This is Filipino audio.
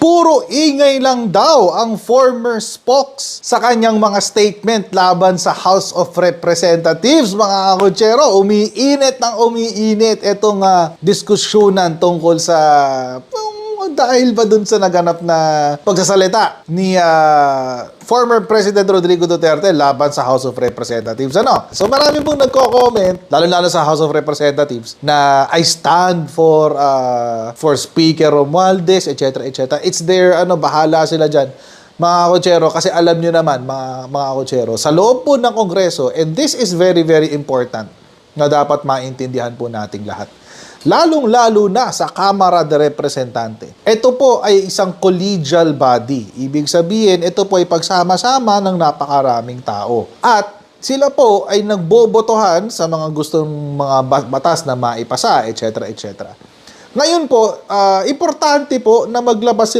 Puro ingay lang daw ang former spokes sa kanyang mga statement laban sa House of Representatives, mga kakutsero. Umiinit ng umiinit itong diskusyonan tungkol sa dahil ba dun sa naganap na pagsasalita ni former President Rodrigo Duterte laban sa House of Representatives. So marami pong nagko-comment, lalo-lalo sa House of Representatives, na I stand for Speaker Romualdez, etc. etc. It's their, bahala sila dyan, mga kutsero, kasi alam nyo naman, mga kutsero, sa loob po ng Kongreso, and this is very, very important, na dapat maintindihan po nating lahat. Lalong-lalo na sa Kamara de Representante. Ito po ay isang collegial body. Ibig sabihin, ito po ay pagsama-sama ng napakaraming tao. At sila po ay nagbobotohan sa mga gustong mga batas na maipasa, etc. etc. Ngayon po, importante po na maglabas sila